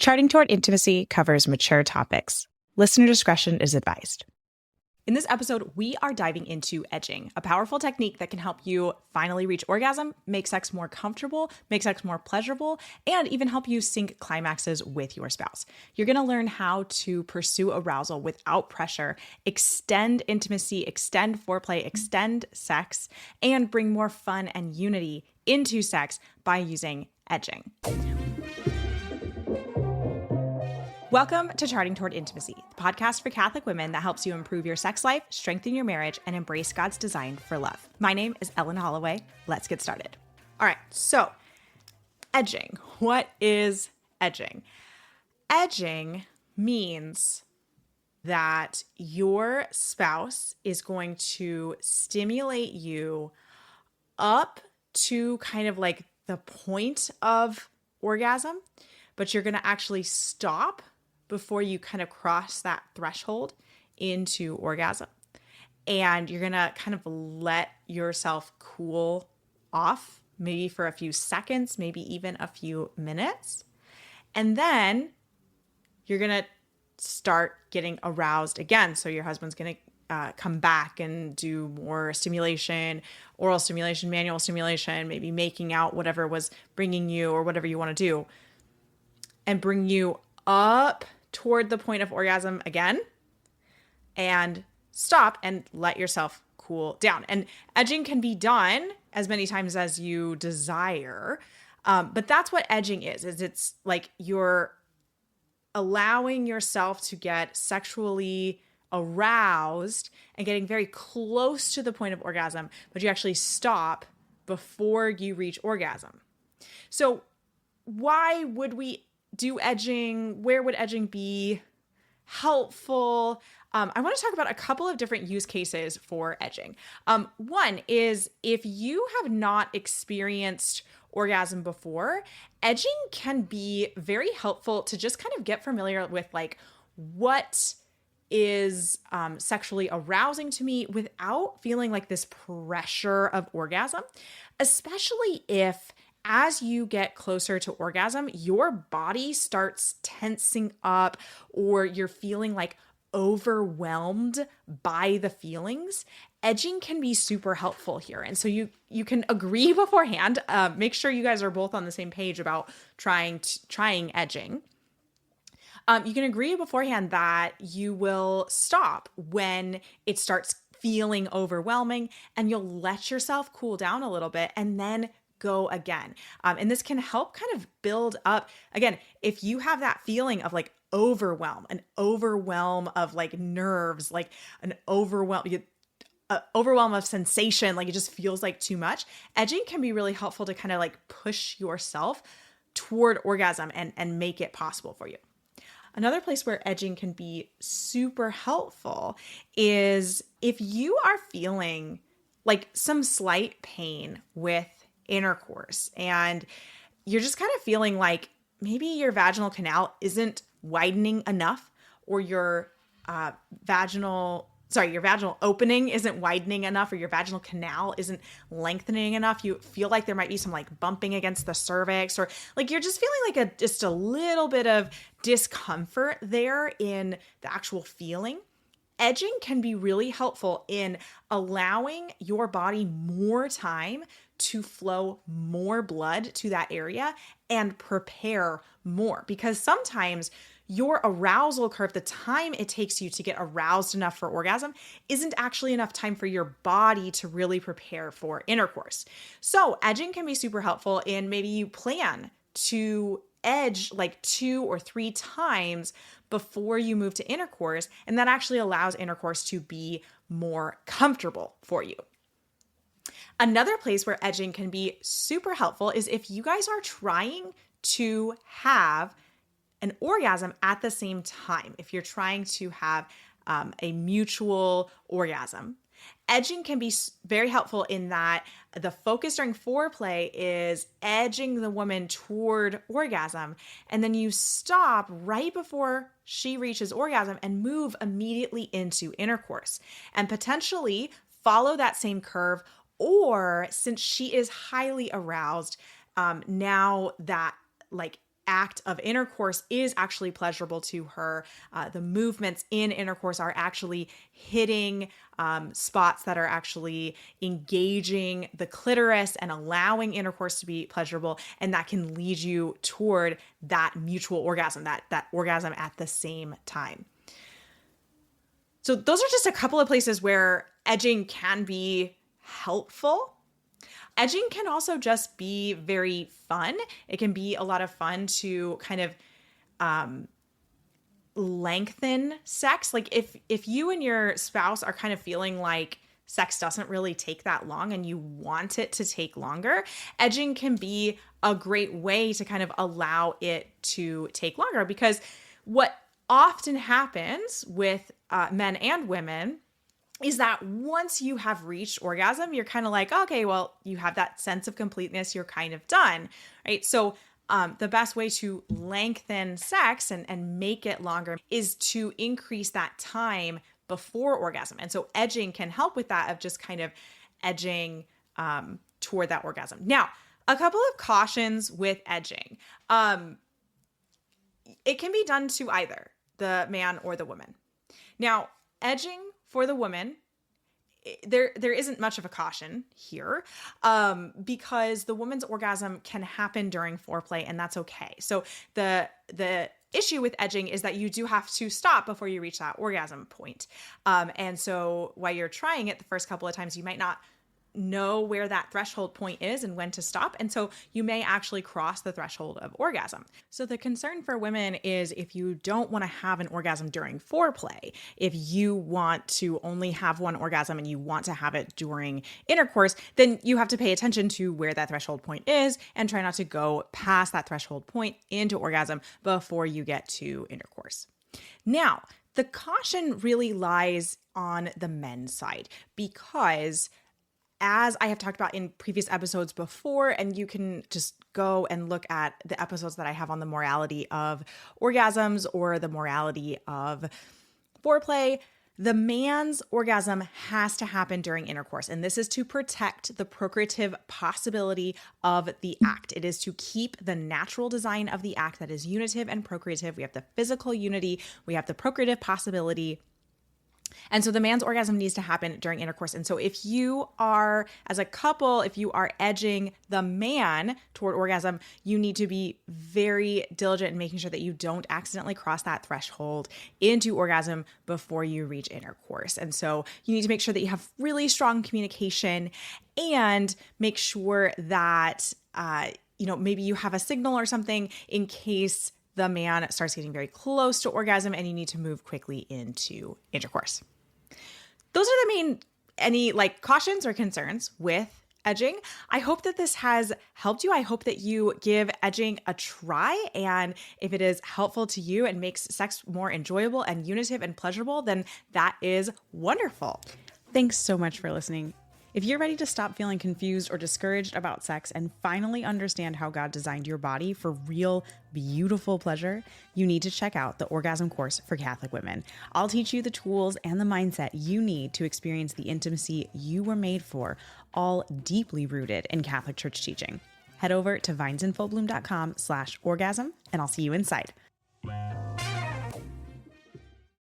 Charting Toward Intimacy covers mature topics. Listener discretion is advised. In this episode, we are diving into edging, a powerful technique that can help you finally reach orgasm, make sex more comfortable, make sex more pleasurable, and even help you sync climaxes with your spouse. You're going to learn how to pursue arousal without pressure, extend intimacy, extend foreplay, extend sex, and bring more fun and unity into sex by using edging. Welcome to Charting Toward Intimacy, the podcast for Catholic women that helps you improve your sex life, strengthen your marriage, and embrace God's design for love. My name is Ellen Holloway. Let's get started. All right, so edging. What is edging? Edging means that your spouse is going to stimulate you up to kind of like the point of orgasm, but you're going to actually stop before you kind of cross that threshold into orgasm. And you're going to kind of let yourself cool off, maybe for a few seconds, maybe even a few minutes. And then you're going to start getting aroused again. So your husband's going to come back and do more stimulation, oral stimulation, manual stimulation, maybe making out whatever was bringing you or whatever you want to do, and bring you up toward the point of orgasm again, and stop and let yourself cool down. And edging can be done as many times as you desire. But that's what edging is it's like you're allowing yourself to get sexually aroused and getting very close to the point of orgasm, but you actually stop before you reach orgasm. So why would we do edging? Where would edging be helpful? I want to talk about a couple of different use cases for edging. One is if you have not experienced orgasm before, edging can be very helpful to just kind of get familiar with like what is sexually arousing to me without feeling like this pressure of orgasm, especially if as you get closer to orgasm, your body starts tensing up or you're feeling like overwhelmed by the feelings. Edging can be super helpful here. And so you can agree beforehand. Make sure you guys are both on the same page about trying edging. You can agree beforehand that you will stop when it starts feeling overwhelming, and you'll let yourself cool down a little bit and then go again. And this can help kind of build up. Again, if you have that feeling of like overwhelm, an overwhelm of like nerves, like an overwhelm of sensation, like it just feels like too much, edging can be really helpful to kind of like push yourself toward orgasm and make it possible for you. Another place where edging can be super helpful is if you are feeling like some slight pain with intercourse and you're just kind of feeling like maybe your vaginal canal isn't widening enough, or your vaginal opening isn't widening enough, or your vaginal canal isn't lengthening enough. You feel like there might be some like bumping against the cervix, or like you're just feeling like just a little bit of discomfort there in the actual feeling. Edging can be really helpful in allowing your body more time to flow more blood to that area and prepare more, because sometimes your arousal curve, the time it takes you to get aroused enough for orgasm, isn't actually enough time for your body to really prepare for intercourse. So edging can be super helpful in maybe you plan to edge like 2 or 3 times before you move to intercourse, and that actually allows intercourse to be more comfortable for you. Another place where edging can be super helpful is if you guys are trying to have an orgasm at the same time. If you're trying to have a mutual orgasm, edging can be very helpful in that the focus during foreplay is edging the woman toward orgasm, and then you stop right before she reaches orgasm and move immediately into intercourse, and potentially follow that same curve. Or since she is highly aroused, now that like act of intercourse is actually pleasurable to her. The movements in intercourse are actually hitting spots that are actually engaging the clitoris and allowing intercourse to be pleasurable. And that can lead you toward that mutual orgasm, that orgasm at the same time. So those are just a couple of places where edging can be helpful. Edging can also just be very fun. It can be a lot of fun to kind of lengthen sex. Like if you and your spouse are kind of feeling like sex doesn't really take that long and you want it to take longer, edging can be a great way to kind of allow it to take longer. Because what often happens with men and women is that once you have reached orgasm, you're kind of like, okay, well, you have that sense of completeness, you're kind of done, right? So the best way to lengthen sex and make it longer is to increase that time before orgasm. And so edging can help with that, of just kind of edging toward that orgasm. Now, a couple of cautions with edging. It can be done to either the man or the woman. Now, edging for the woman, there isn't much of a caution here, because the woman's orgasm can happen during foreplay, and that's okay. So the issue with edging is that you do have to stop before you reach that orgasm point. And so while you're trying it the first couple of times, you might not know where that threshold point is and when to stop. And so you may actually cross the threshold of orgasm. So the concern for women is if you don't want to have an orgasm during foreplay, if you want to only have one orgasm and you want to have it during intercourse, then you have to pay attention to where that threshold point is and try not to go past that threshold point into orgasm before you get to intercourse. Now, the caution really lies on the men's side, because as I have talked about in previous episodes before, and you can just go and look at the episodes that I have on the morality of orgasms or the morality of foreplay, the man's orgasm has to happen during intercourse. And this is to protect the procreative possibility of the act. It is to keep the natural design of the act that is unitive and procreative. We have the physical unity, we have the procreative possibility. And so the man's orgasm needs to happen during intercourse. And so if you are, as a couple, if you are edging the man toward orgasm, you need to be very diligent in making sure that you don't accidentally cross that threshold into orgasm before you reach intercourse. And so you need to make sure that you have really strong communication, and make sure that, maybe you have a signal or something in case the man starts getting very close to orgasm and you need to move quickly into intercourse. Those are the main, cautions or concerns with edging. I hope that this has helped you. I hope that you give edging a try. And if it is helpful to you and makes sex more enjoyable and unitive and pleasurable, then that is wonderful. Thanks so much for listening. If you're ready to stop feeling confused or discouraged about sex and finally understand how God designed your body for real, beautiful pleasure, you need to check out the Orgasm course for Catholic women. I'll teach you the tools and the mindset you need to experience the intimacy you were made for, all deeply rooted in Catholic Church teaching. Head over to vinesandfullbloom.com/orgasm, and I'll see you inside.